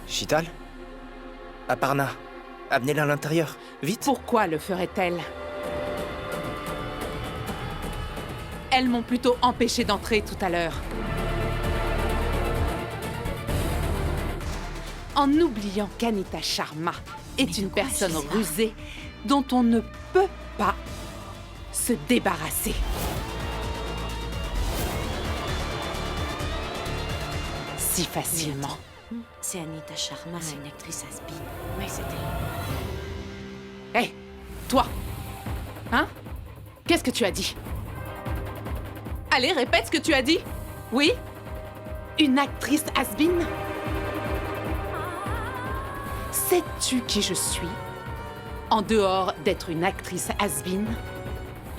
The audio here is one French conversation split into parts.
Shital? Aparna, amenez-la à l'intérieur, vite! Pourquoi le ferait-elle? Elles m'ont plutôt empêché d'entrer tout à l'heure. En oubliant qu'Anita Sharma est une personne rusée dont on ne peut pas se débarrasser. Si facilement. C'est Anita Sharma, c'est une actrice has-been. Oui, c'était... Hé, toi! Hein? Qu'est-ce que tu as dit? Allez, répète ce que tu as dit! Oui? Une actrice has-been? Sais-tu qui je suis? En dehors d'être une actrice has-been,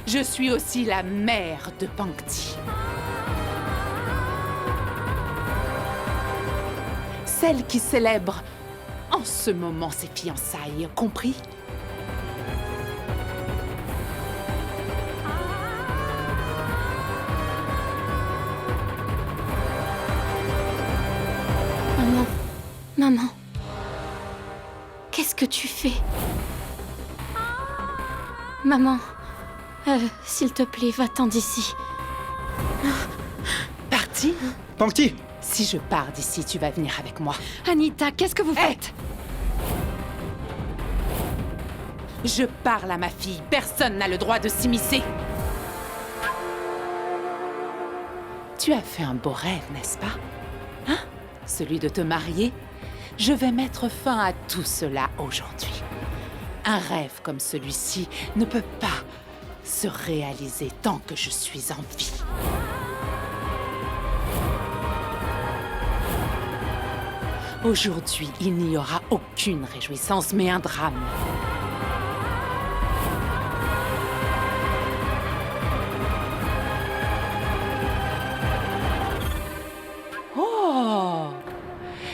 je suis aussi la mère de Pankti. Celle qui célèbre en ce moment ses fiançailles, compris? Maman, qu'est-ce que tu fais? Maman, s'il te plaît, va-t'en d'ici. Parti? Pankti! Si je pars d'ici, tu vas venir avec moi. Anita, qu'est-ce que vous faites? Je parle à ma fille. Personne n'a le droit de s'immiscer. Tu as fait un beau rêve, n'est-ce pas? Hein? Celui de te marier? Je vais mettre fin à tout cela aujourd'hui. Un rêve comme celui-ci ne peut pas se réaliser tant que je suis en vie. Aujourd'hui, il n'y aura aucune réjouissance, mais un drame. Oh!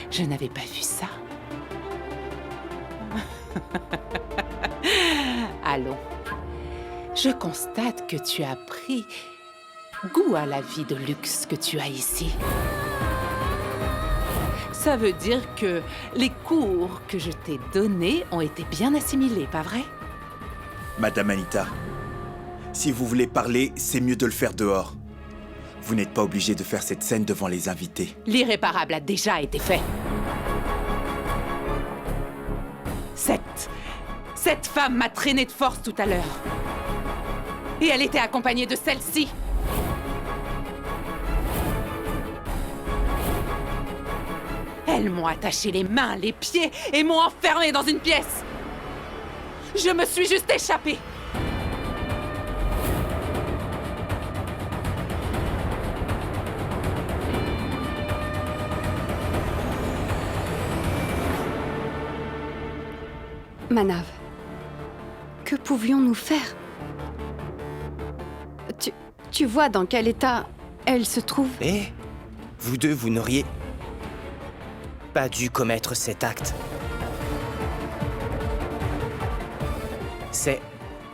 Je n'avais pas vu ça. Allons. Je constate que tu as pris goût à la vie de luxe que tu as ici. Ça veut dire que les cours que je t'ai donnés ont été bien assimilés, pas vrai? Madame Anita, si vous voulez parler, c'est mieux de le faire dehors. Vous n'êtes pas obligée de faire cette scène devant les invités. L'irréparable a déjà été fait. Cette femme m'a traîné de force tout à l'heure. Et elle était accompagnée de celle-ci. Elles m'ont attaché les mains, les pieds et m'ont enfermée dans une pièce. Je me suis juste échappée. Manav, que pouvions-nous faire? Tu vois dans quel état elle se trouve? Eh, vous deux, vous n'auriez pas dû commettre cet acte.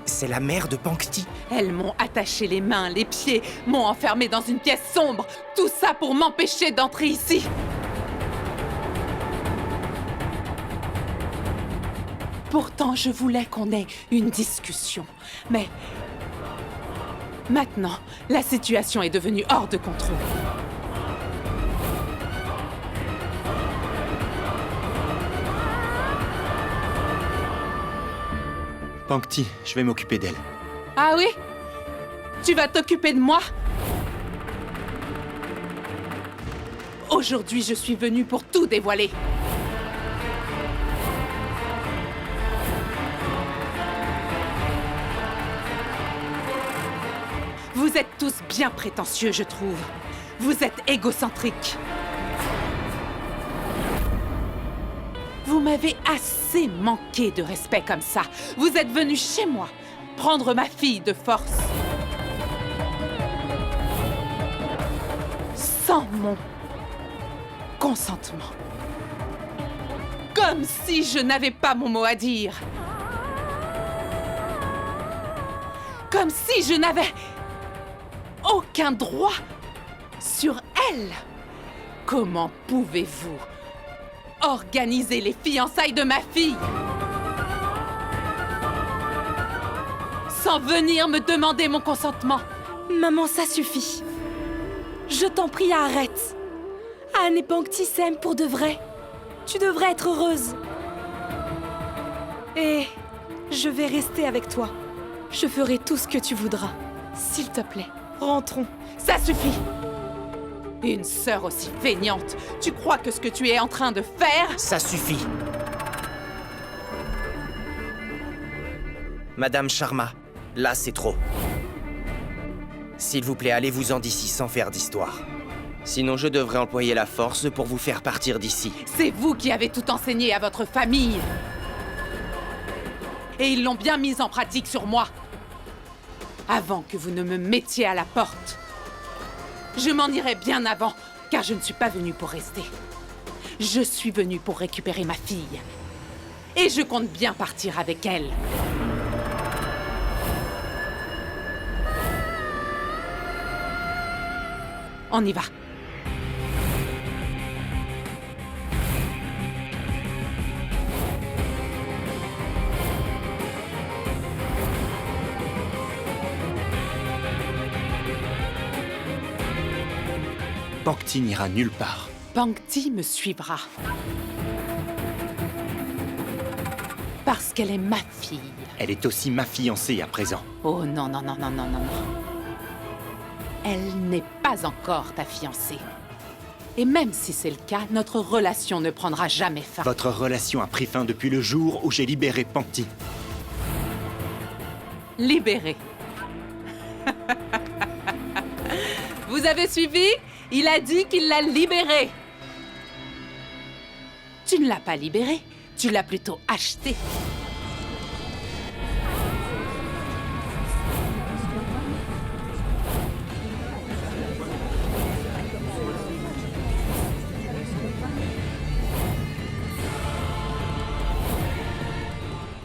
C'est la mère de Pankti. Elles m'ont attaché les mains, les pieds, m'ont enfermé dans une pièce sombre. Tout ça pour m'empêcher d'entrer ici. Pourtant, je voulais qu'on ait une discussion. Mais maintenant, la situation est devenue hors de contrôle. Pankti, je vais m'occuper d'elle. Ah oui? Tu vas t'occuper de moi? Aujourd'hui, je suis venue pour tout dévoiler. Vous êtes tous bien prétentieux, je trouve. Vous êtes égocentriques. Vous m'avez assez manqué de respect comme ça. Vous êtes venus chez moi, prendre ma fille de force. Sans mon consentement. Comme si je n'avais pas mon mot à dire. Comme si je n'avais aucun droit sur elle. Comment pouvez-vous organiser les fiançailles de ma fille sans venir me demander mon consentement? Maman, ça suffit. Je t'en prie, arrête. Anne et Pankti s'aiment pour de vrai. Tu devrais être heureuse. Et je vais rester avec toi. Je ferai tout ce que tu voudras. S'il te plaît, rentrons. Ça suffit! Une sœur aussi feignante, tu crois que ce que tu es en train de faire... Ça suffit. Madame Sharma, là c'est trop. S'il vous plaît, allez-vous-en d'ici sans faire d'histoire. Sinon je devrais employer la force pour vous faire partir d'ici. C'est vous qui avez tout enseigné à votre famille. Et ils l'ont bien mis en pratique sur moi. Avant que vous ne me mettiez à la porte. Je m'en irais bien avant, car je ne suis pas venue pour rester. Je suis venue pour récupérer ma fille. Et je compte bien partir avec elle. On y va. Pankti n'ira nulle part. Pankti me suivra. Parce qu'elle est ma fille. Elle est aussi ma fiancée à présent. Oh non, non, non, non, non, non, non. Elle n'est pas encore ta fiancée. Et même si c'est le cas, notre relation ne prendra jamais fin. Votre relation a pris fin depuis le jour où j'ai libéré Pankti. Libérée. Vous avez suivi? Il a dit qu'il l'a libérée. Tu ne l'as pas libérée, tu l'as plutôt achetée.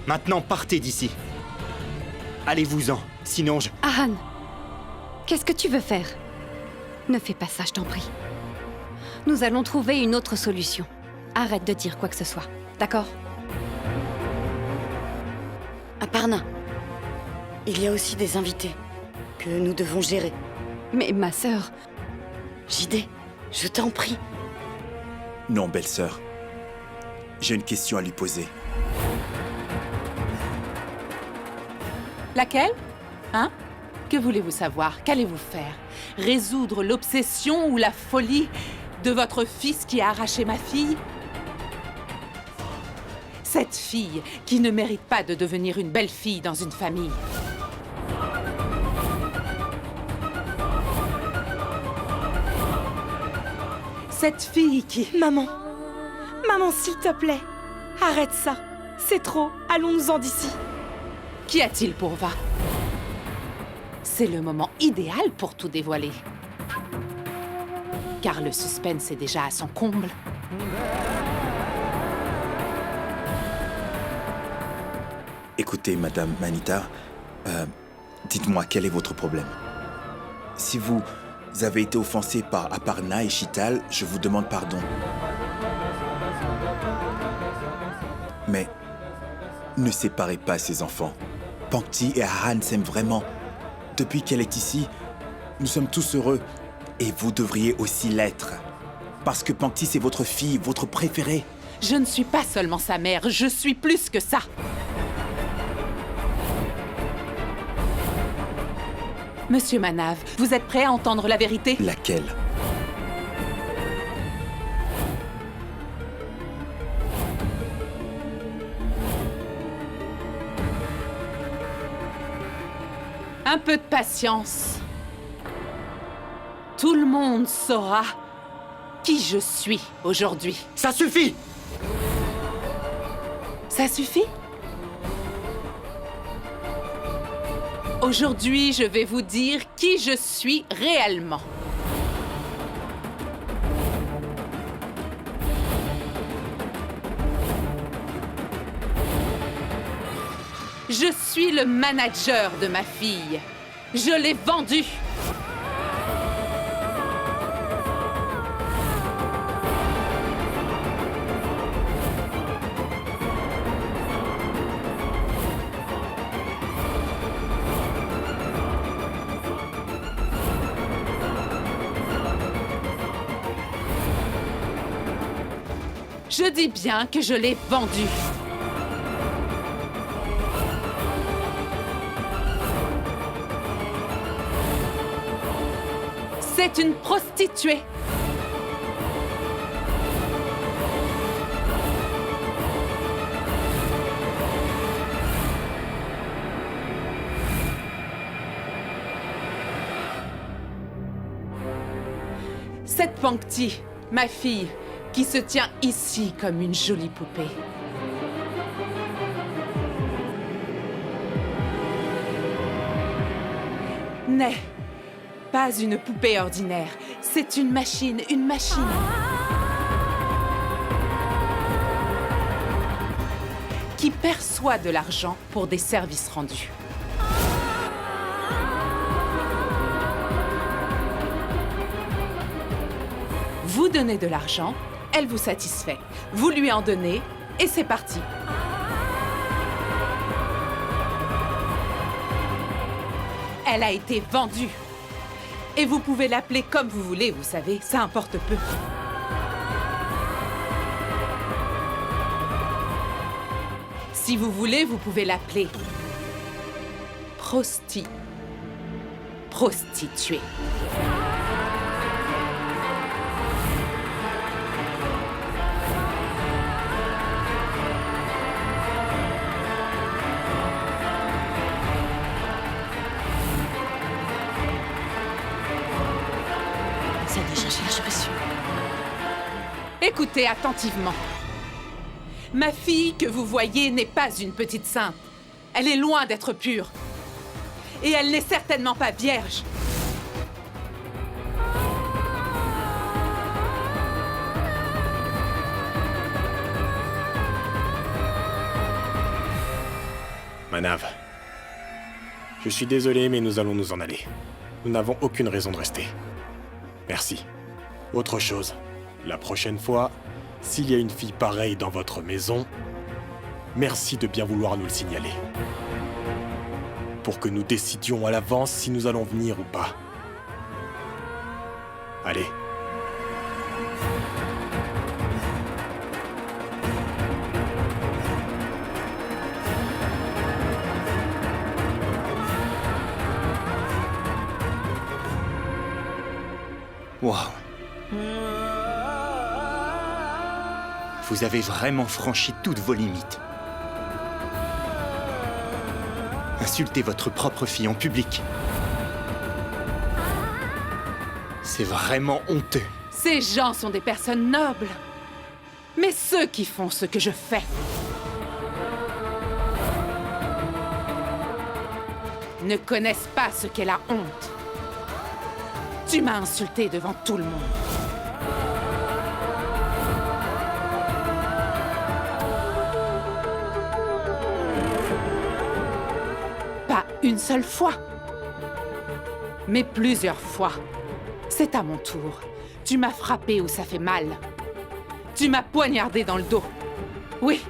Maintenant, partez d'ici. Allez-vous-en, sinon je... Ahan, qu'est-ce que tu veux faire? Ne fais pas ça, je t'en prie. Nous allons trouver une autre solution. Arrête de dire quoi que ce soit, d'accord? Aparna, il y a aussi des invités que nous devons gérer. Mais ma sœur... Jidé, je t'en prie. Non, belle-sœur. J'ai une question à lui poser. Laquelle? Hein? Que voulez-vous savoir? Qu'allez-vous faire? Résoudre l'obsession ou la folie de votre fils qui a arraché ma fille? Cette fille qui ne mérite pas de devenir une belle fille dans une famille. Cette fille qui... Maman, maman, s'il te plaît, arrête ça. C'est trop. Allons-nous-en d'ici. Qu'y a-t-il pour va? C'est le moment idéal pour tout dévoiler. Car le suspense est déjà à son comble. Écoutez, Madame Manita, Dites-moi, quel est votre problème? Si vous avez été offensé par Aparna et Shital, je vous demande pardon. Mais ne séparez pas ces enfants. Pankti et Ahan s'aiment vraiment. Depuis qu'elle est ici, nous sommes tous heureux. Et vous devriez aussi l'être. Parce que Pankti, c'est votre fille, votre préférée. Je ne suis pas seulement sa mère, je suis plus que ça. Monsieur Manav, vous êtes prêt à entendre la vérité? Laquelle? Un peu de patience. Tout le monde saura qui je suis aujourd'hui. Ça suffit! Ça suffit? Aujourd'hui, je vais vous dire qui je suis réellement. Je suis le manager de ma fille. Je l'ai vendue. Je dis bien que je l'ai vendue. C'est une prostituée. Cette Pankti, ma fille, qui se tient ici comme une jolie poupée. N'est pas une poupée ordinaire, c'est une machine, une machine. Qui perçoit de l'argent pour des services rendus. Vous donnez de l'argent, elle vous satisfait. Vous lui en donnez, et c'est parti. Elle a été vendue. Et vous pouvez l'appeler comme vous voulez, vous savez, ça importe peu. Si vous voulez, vous pouvez l'appeler prostituée. Ça a déjà cherché reçu. Écoutez attentivement. Ma fille que vous voyez n'est pas une petite sainte. Elle est loin d'être pure. Et elle n'est certainement pas vierge. Manav, je suis désolé, mais nous allons nous en aller. Nous n'avons aucune raison de rester. Merci. Autre chose, la prochaine fois, s'il y a une fille pareille dans votre maison, merci de bien vouloir nous le signaler. Pour que nous décidions à l'avance si nous allons venir ou pas. Allez. Waouh. Vous avez vraiment franchi toutes vos limites. Insulter votre propre fille en public. C'est vraiment honteux. Ces gens sont des personnes nobles. Mais ceux qui font ce que je fais ne connaissent pas ce qu'est la honte. Tu m'as insulté devant tout le monde. une seule fois, mais plusieurs fois. C'est à mon tour. Tu m'as frappé où ça fait mal. Tu m'as poignardé dans le dos. Oui,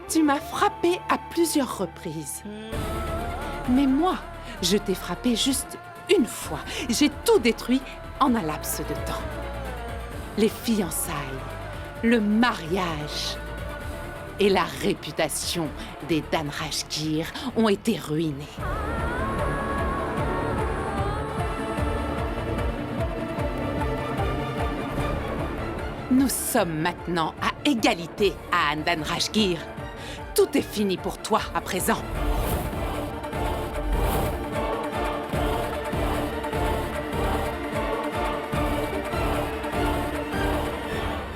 tu m'as frappé à plusieurs reprises. Mais moi, je t'ai frappé juste une fois. J'ai tout détruit en un laps de temps. Les fiançailles, le mariage et la réputation des Danrashkir ont été ruinés. Nous sommes maintenant à égalité, Anne Danrashkir. Tout est fini pour toi à présent.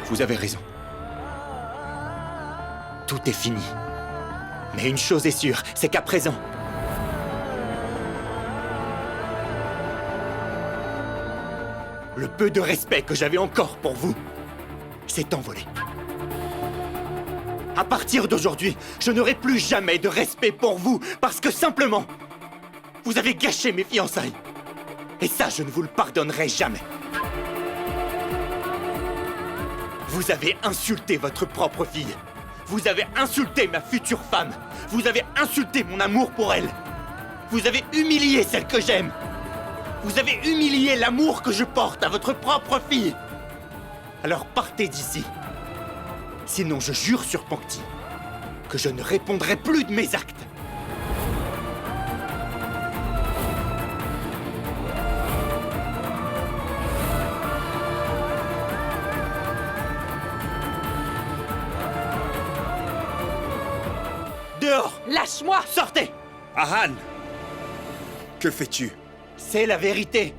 Vous avez raison. Tout est fini. Mais une chose est sûre, c'est qu'à présent... le peu de respect que j'avais encore pour vous s'est envolé. À partir d'aujourd'hui, je n'aurai plus jamais de respect pour vous parce que simplement, vous avez gâché mes fiançailles. Et ça, je ne vous le pardonnerai jamais. Vous avez insulté votre propre fille. Vous avez insulté ma future femme. Vous avez insulté mon amour pour elle. Vous avez humilié celle que j'aime. Vous avez humilié l'amour que je porte à votre propre fille. Alors partez d'ici. Sinon je jure sur Pankti que je ne répondrai plus de mes actes. Dehors! Lâche-moi! Sortez! Ahan! Que fais-tu? C'est la vérité.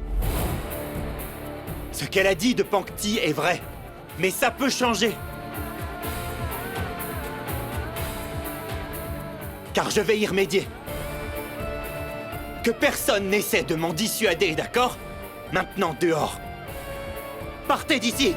Ce qu'elle a dit de Pankti est vrai, mais ça peut changer. Car je vais y remédier. Que personne n'essaie de m'en dissuader, d'accord? Maintenant, dehors. Partez d'ici!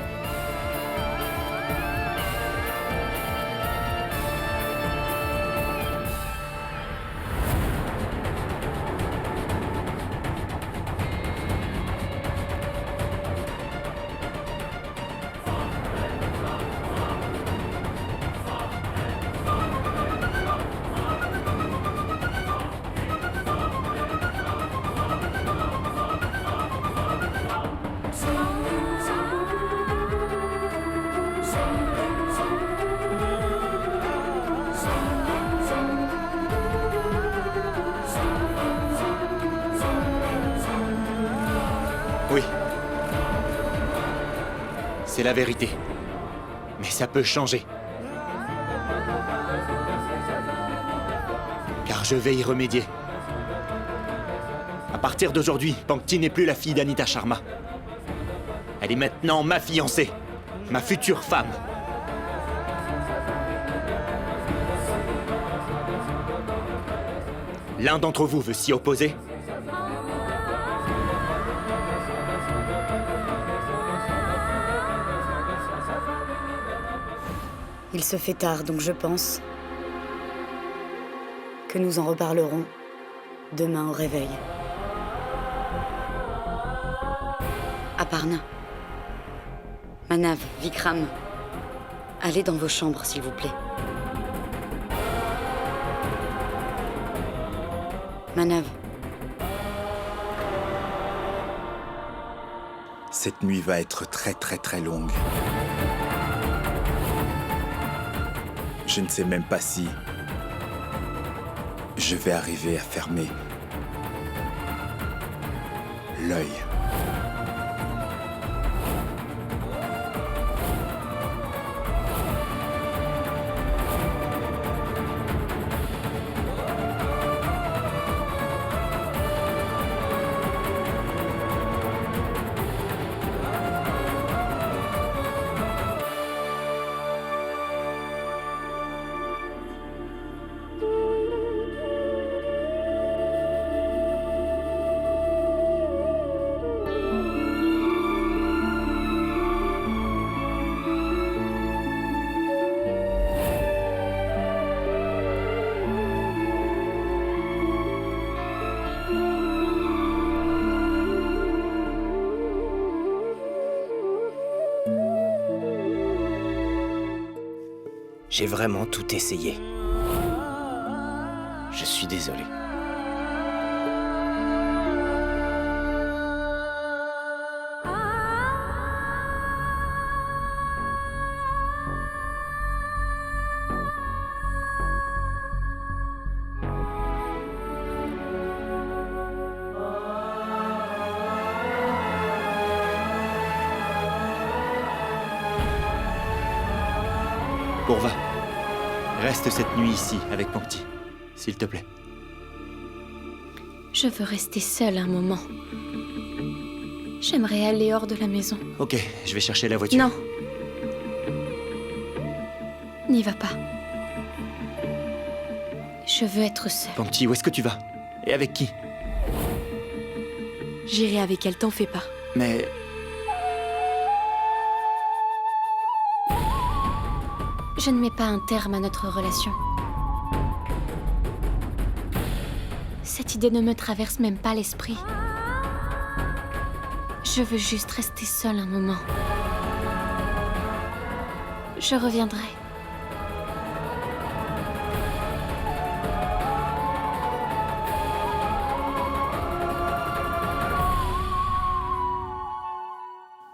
Oui. C'est la vérité. Mais ça peut changer. Car je vais y remédier. À partir d'aujourd'hui, Pankti n'est plus la fille d'Anita Sharma. Elle est maintenant ma fiancée, ma future femme. L'un d'entre vous veut s'y opposer ? Il se fait tard, donc je pense que nous en reparlerons demain au réveil. Aparna, Manav, Vikram, allez dans vos chambres, s'il vous plaît. Manav. Cette nuit va être très longue. Je ne sais même pas si je vais arriver à fermer l'œil. J'ai vraiment tout essayé. Je suis désolé. Pourva, reste cette nuit ici avec Pankti, s'il te plaît. Je veux rester seule un moment. J'aimerais aller hors de la maison. Ok, je vais chercher la voiture. Non. N'y va pas. Je veux être seule. Pankti, où est-ce que tu vas? Et avec qui? J'irai avec elle, t'en fais pas. Mais... Je ne mets pas un terme à notre relation. Cette idée ne me traverse même pas l'esprit. Je veux juste rester seule un moment. Je reviendrai.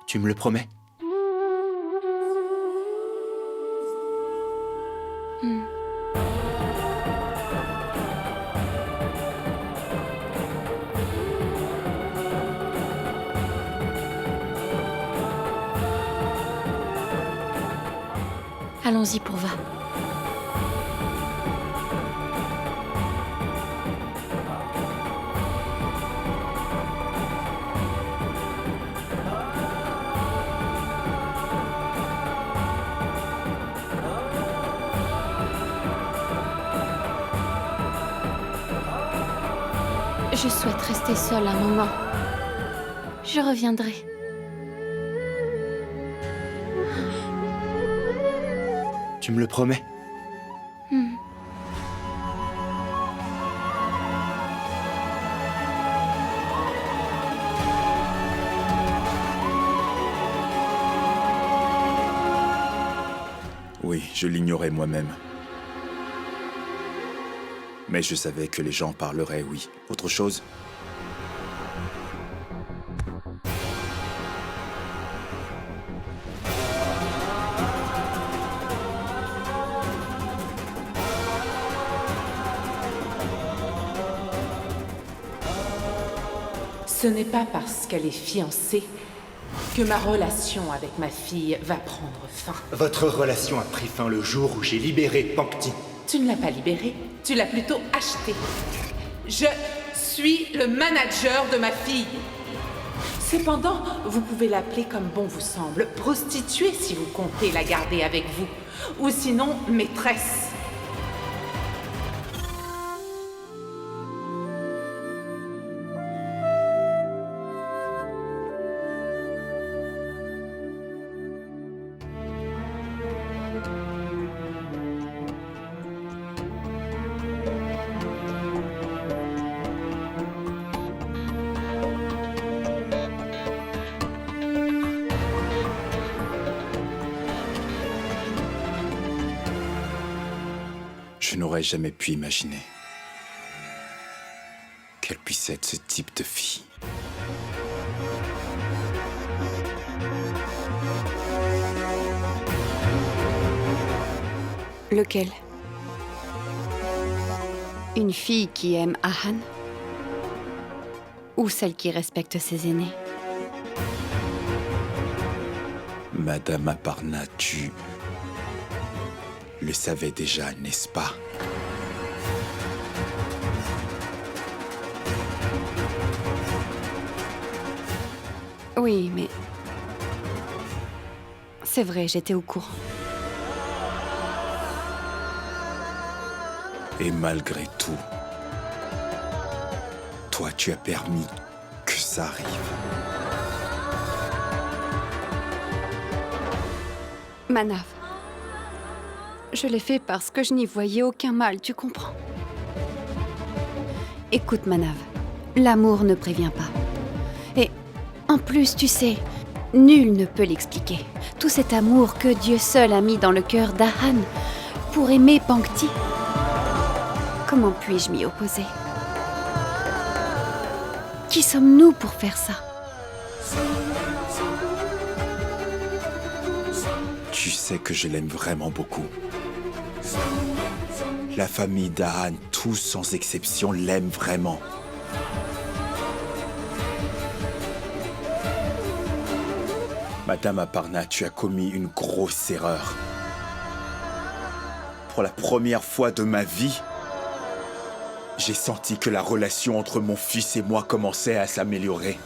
Tu me le promets? Allons-y, Pourva. Je souhaite rester seule un moment. Je reviendrai. Tu me le promets? Oui, je l'ignorais moi-même. Mais je savais que les gens parleraient, oui. Autre chose? Ce n'est pas parce qu'elle est fiancée que ma relation avec ma fille va prendre fin. Votre relation a pris fin le jour où j'ai libéré Pankti. Tu ne l'as pas libérée, tu l'as plutôt achetée. Je suis le manager de ma fille. Cependant, vous pouvez l'appeler comme bon vous semble, prostituée si vous comptez la garder avec vous, ou sinon maîtresse. Je n'aurais jamais pu imaginer qu'elle puisse être ce type de fille. Lequel? Une fille qui aime Ahan? Ou celle qui respecte ses aînés? Madame Aparna, tu le savais déjà, n'est-ce pas? Oui, mais... C'est vrai, j'étais au courant. Et malgré tout, toi, tu as permis que ça arrive. Manav, je l'ai fait parce que je n'y voyais aucun mal, tu comprends? Écoute, Manav, l'amour ne prévient pas. Et en plus, tu sais, nul ne peut l'expliquer. Tout cet amour que Dieu seul a mis dans le cœur d'Ahan, pour aimer Pankti. Comment puis-je m'y opposer? Qui sommes-nous pour faire ça? Tu sais que je l'aime vraiment beaucoup. La famille d'Ahan, tous sans exception, l'aiment vraiment. Madame Aparna, tu as commis une grosse erreur. Pour la première fois de ma vie, j'ai senti que la relation entre mon fils et moi commençait à s'améliorer.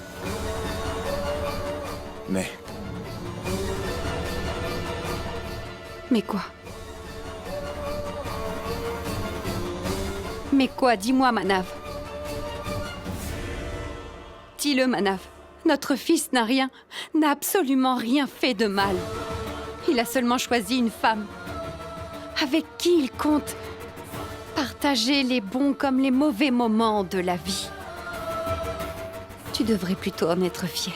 Mais quoi? Mais quoi? Dis-moi, Manav. Dis-le, Manav. Notre fils n'a absolument rien fait de mal. Il a seulement choisi une femme avec qui il compte partager les bons comme les mauvais moments de la vie. Tu devrais plutôt en être fier.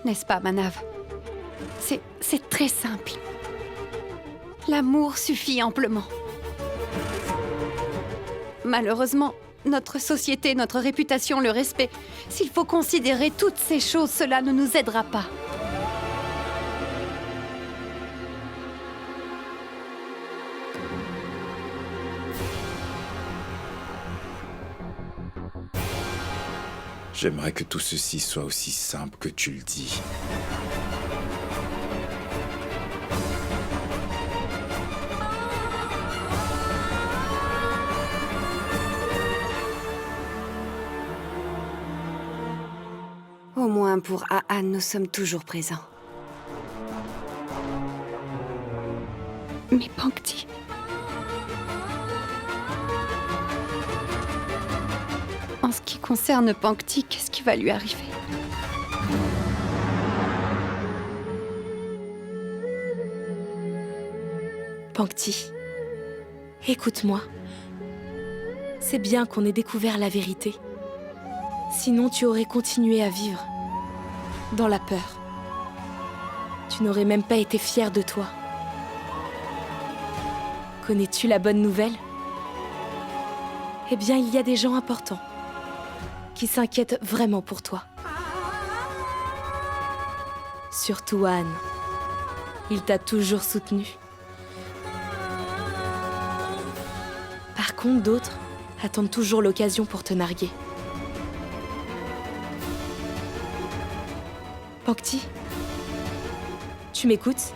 N'est-ce pas, Manav? C'est très simple. L'amour suffit amplement. Malheureusement, notre société, notre réputation, le respect, s'il faut considérer toutes ces choses, cela ne nous aidera pas. j'aimerais que tout ceci soit aussi simple que tu le dis. Au moins pour Ahan, nous sommes toujours présents. Mais Pankti... En ce qui concerne Pankti, qu'est-ce qui va lui arriver? Pankti, écoute-moi. C'est bien qu'on ait découvert la vérité. Sinon, tu aurais continué à vivre dans la peur. Tu n'aurais même pas été fière de toi. Connais-tu la bonne nouvelle? Eh bien, il y a des gens importants qui s'inquiètent vraiment pour toi. Surtout Anne. Il t'a toujours soutenu. Par contre, d'autres attendent toujours l'occasion pour te narguer. Pankti, tu m'écoutes?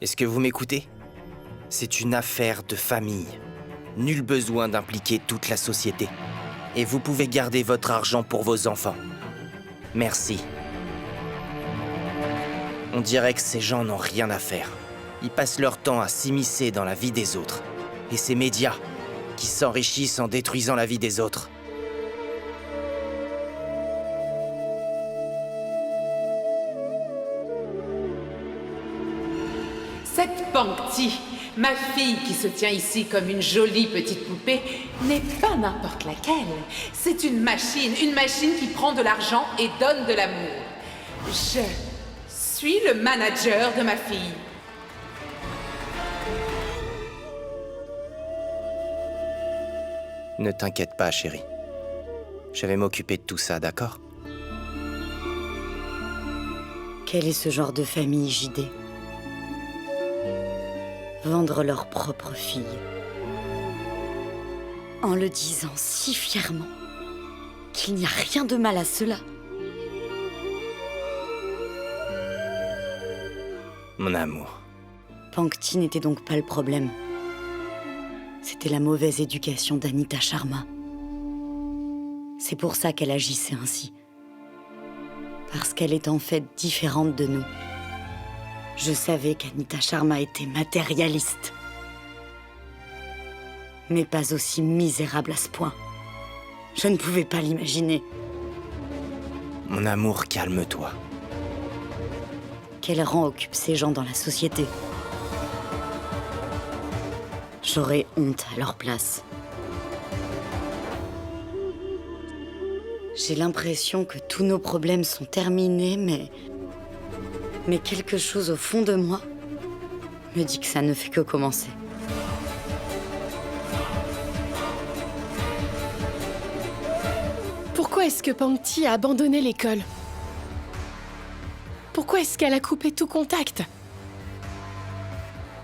Est-ce que vous m'écoutez? C'est une affaire de famille. Nul besoin d'impliquer toute la société. Et vous pouvez garder votre argent pour vos enfants. Merci. On dirait que ces gens n'ont rien à faire. Ils passent leur temps à s'immiscer dans la vie des autres. Et ces médias, qui s'enrichissent en détruisant la vie des autres. Cette Pankti, ma fille qui se tient ici comme une jolie petite poupée, n'est pas n'importe laquelle. C'est une machine qui prend de l'argent et donne de l'amour. Je suis le manager de ma fille. Ne t'inquiète pas, chérie. Je vais m'occuper de tout ça, d'accord? Quel est ce genre de famille, JD? Vendre leur propre fille. En le disant si fièrement qu'il n'y a rien de mal à cela. Mon amour. Pankti n'était donc pas le problème. C'était la mauvaise éducation d'Anita Sharma. C'est pour ça qu'elle agissait ainsi. Parce qu'elle est en fait différente de nous. Je savais qu'Anita Sharma était matérialiste. Mais pas aussi misérable à ce point. Je ne pouvais pas l'imaginer. Mon amour, calme-toi. Quel rang occupent ces gens dans la société? J'aurais honte à leur place. J'ai l'impression que tous nos problèmes sont terminés, mais quelque chose au fond de moi me dit que ça ne fait que commencer. Pourquoi est-ce que Pangti a abandonné l'école? Pourquoi est-ce qu'elle a coupé tout contact?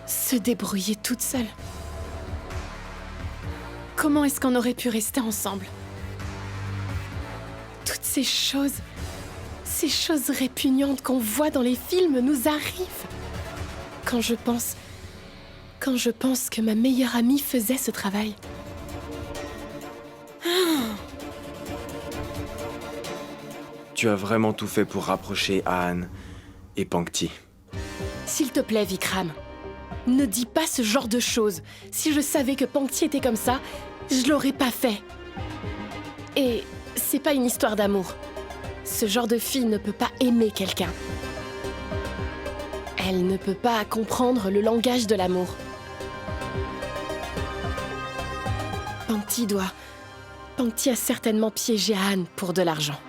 Se débrouiller toute seule. Comment est-ce qu'on aurait pu rester ensemble? Toutes ces choses répugnantes qu'on voit dans les films nous arrivent. Quand je pense que ma meilleure amie faisait ce travail. Tu as vraiment tout fait pour rapprocher Ahan et Pangti. S'il te plaît, Vikram, ne dis pas ce genre de choses. Si je savais que Pangti était comme ça, je l'aurais pas fait. Et c'est pas une histoire d'amour. Ce genre de fille ne peut pas aimer quelqu'un. Elle ne peut pas comprendre le langage de l'amour. Pangti a certainement piégé Ahan pour de l'argent.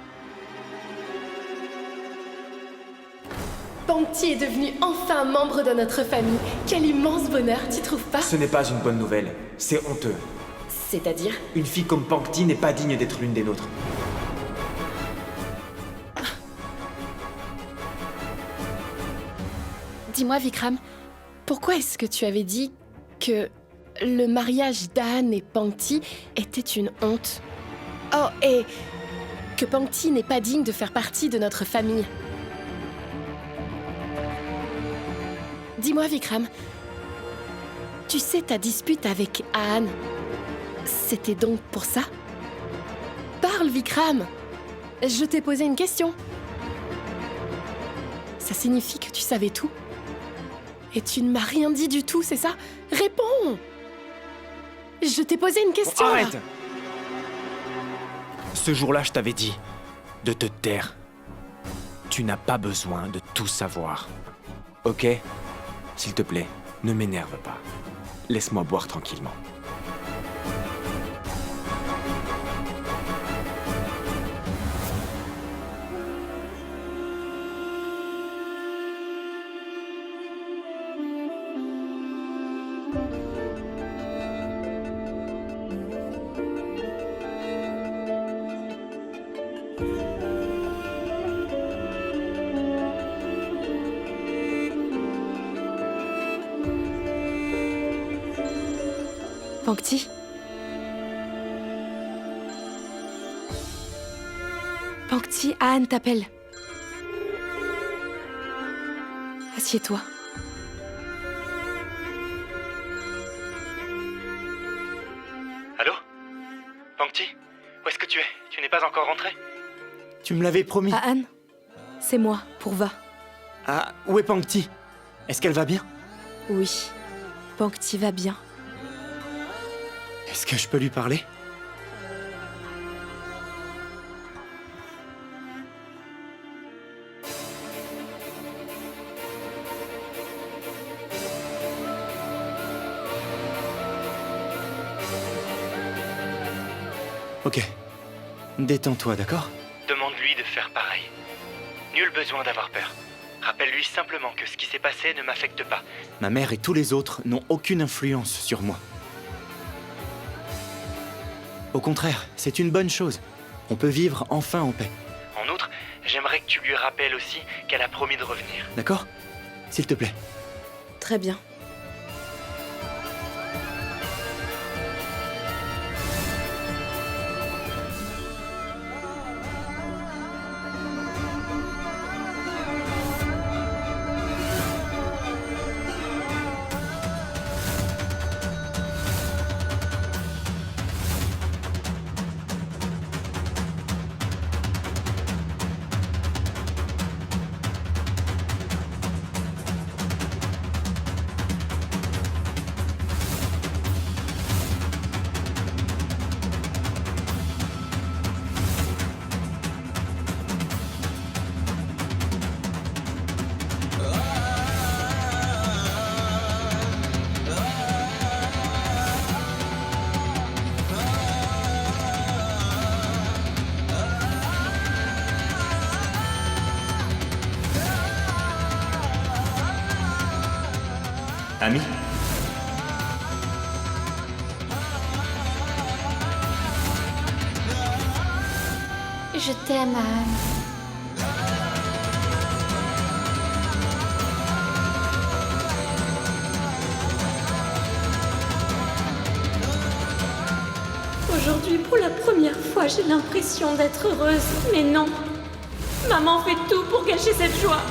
Pangti est devenu enfin un membre de notre famille. Quel immense bonheur, tu trouves pas? Ce n'est pas une bonne nouvelle, c'est honteux. C'est-à-dire? Une fille comme Pangti n'est pas digne d'être l'une des nôtres. Dis-moi, Vikram, pourquoi est-ce que tu avais dit que le mariage d'Ahan et Pangti était une honte? Oh, et que Pangti n'est pas digne de faire partie de notre famille. Dis-moi, Vikram, tu sais ta dispute avec Ahan, c'était donc pour ça? Parle, Vikram! Je t'ai posé une question. Ça signifie que tu savais tout? Et tu ne m'as rien dit du tout, c'est ça? Réponds! Je t'ai posé une question. Oh, arrête! Ce jour-là, je t'avais dit de te taire. Tu n'as pas besoin de tout savoir. Ok? S'il te plaît, ne m'énerve pas. Laisse-moi boire tranquillement. Pangti? Pangti, Ahan t'appelle. Assieds-toi. Allô? Pangti? Où est-ce que tu es? Tu n'es pas encore rentré? Tu me l'avais promis. Ahan, c'est moi, Purva. Ah, où est Pangti? Est-ce qu'elle va bien? Oui, Pangti va bien. Est-ce que je peux lui parler? Ok. Détends-toi, d'accord? Demande-lui de faire pareil. Nul besoin d'avoir peur. Rappelle-lui simplement que ce qui s'est passé ne m'affecte pas. Ma mère et tous les autres n'ont aucune influence sur moi. Au contraire, c'est une bonne chose. On peut vivre enfin en paix. En outre, j'aimerais que tu lui rappelles aussi qu'elle a promis de revenir. D'accord? S'il te plaît. Très bien. Ami? Je t'aime, Anne. Aujourd'hui, pour la première fois, j'ai l'impression d'être heureuse. Mais non. Maman fait tout pour gâcher cette joie.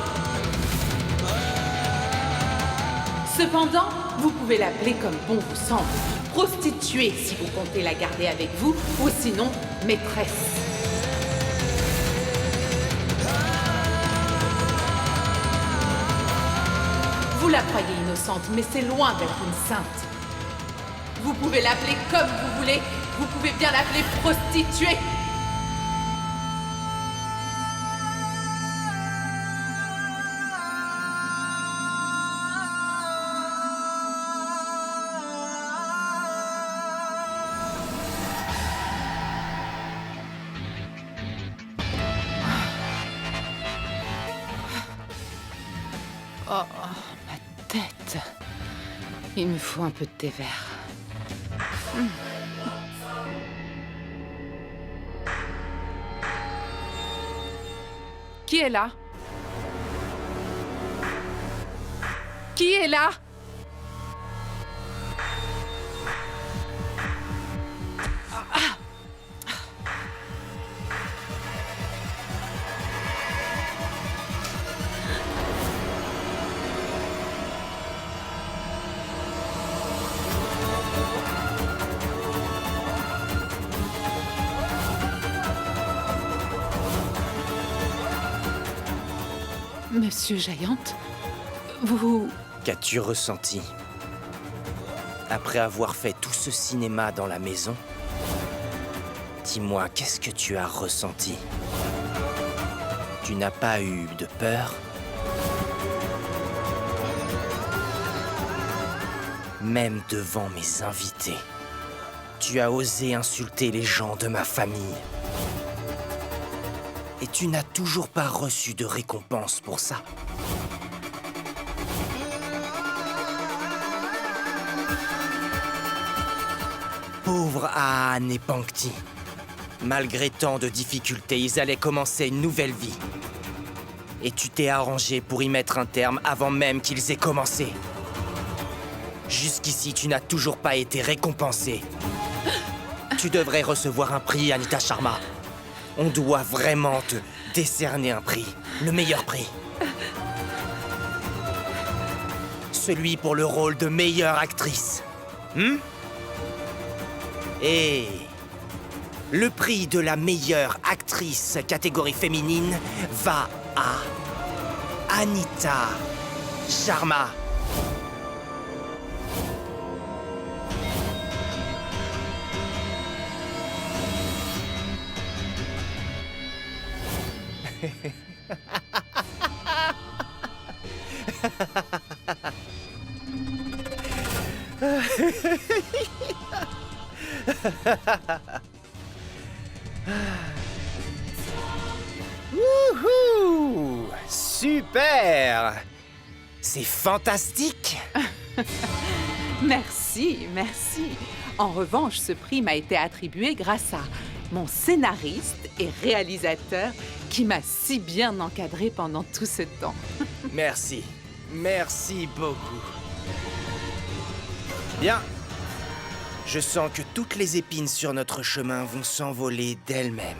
Cependant, vous pouvez l'appeler comme bon vous semble. Prostituée si vous comptez la garder avec vous, ou sinon maîtresse. Vous la croyez innocente, mais c'est loin d'être une sainte. Vous pouvez l'appeler comme vous voulez, vous pouvez bien l'appeler prostituée. Oh, ma tête. Il me faut un peu de thé vert. Qui est là? Qui est là? Monsieur Giant, vous... Qu'as-tu ressenti? Après avoir fait tout ce cinéma dans la maison, dis-moi, qu'est-ce que tu as ressenti? Tu n'as pas eu de peur? Même devant mes invités, tu as osé insulter les gens de ma famille. Et tu n'as toujours pas reçu de récompense pour ça. Pauvre Ahane et Pankti. Malgré tant de difficultés, ils allaient commencer une nouvelle vie. Et tu t'es arrangé pour y mettre un terme avant même qu'ils aient commencé. Jusqu'ici, tu n'as toujours pas été récompensé. Tu devrais recevoir un prix, Anita Sharma. On doit vraiment te décerner un prix. Le meilleur prix. Celui pour le rôle de meilleure actrice. Et le prix de la meilleure actrice catégorie féminine va à Anita Sharma. Wouhou! Super! C'est fantastique! Merci, merci. En revanche, ce prix m'a été attribué grâce à mon scénariste et réalisateur qui m'a si bien encadré pendant tout ce temps. Merci. Merci beaucoup. Bien. Je sens que toutes les épines sur notre chemin vont s'envoler d'elles-mêmes.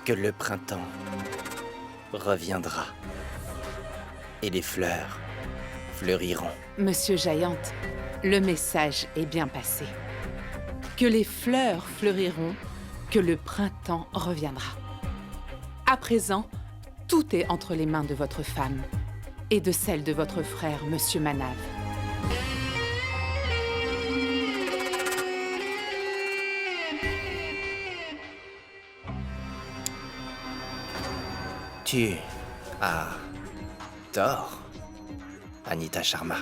Que le printemps reviendra. Et les fleurs fleuriront. Monsieur Giant, le message est bien passé. Que les fleurs fleuriront, que le printemps reviendra. À présent, tout est entre les mains de votre femme et de celle de votre frère, Monsieur Manav. Tu as tort, Anita Sharma.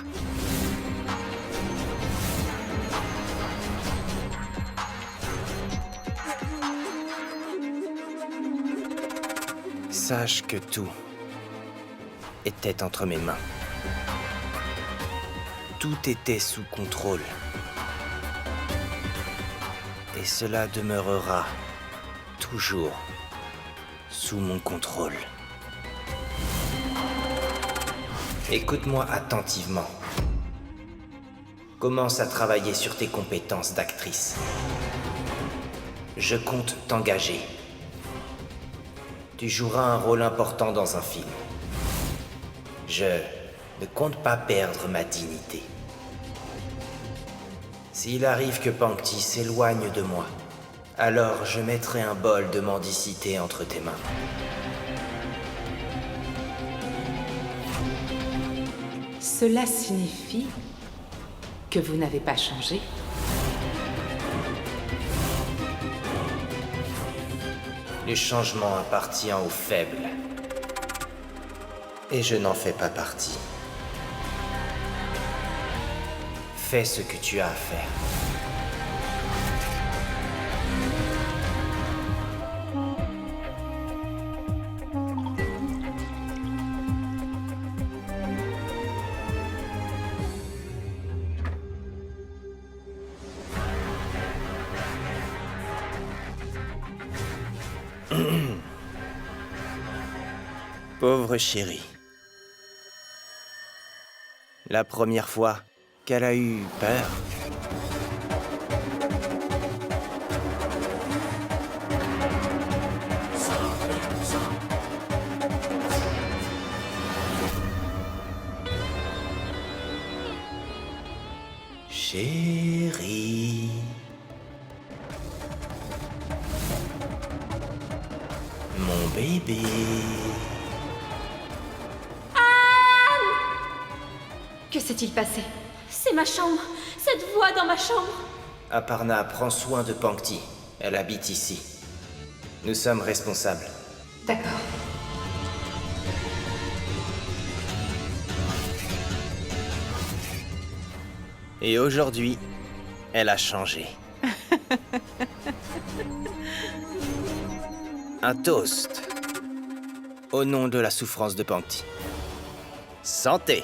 Sache que tout était entre mes mains. tout était sous contrôle. Et cela demeurera toujours sous mon contrôle. Écoute-moi attentivement. Commence à travailler sur tes compétences d'actrice. Je compte t'engager. Tu joueras un rôle important dans un film. Je ne compte pas perdre ma dignité. S'il arrive que Pangti s'éloigne de moi, alors je mettrai un bol de mendicité entre tes mains. Cela signifie que vous n'avez pas changé? Le changement appartient aux faibles. Et je n'en fais pas partie. Fais ce que tu as à faire. Pauvre chérie. La première fois qu'elle a eu peur. Chérie. Mon bébé. Que s'est-il passé? C'est ma chambre. Cette voix dans ma chambre. Aparna prend soin de Pangti. Elle habite ici. Nous sommes responsables. D'accord. Et aujourd'hui, elle a changé. Un toast. Au nom de la souffrance de Pangti. Santé!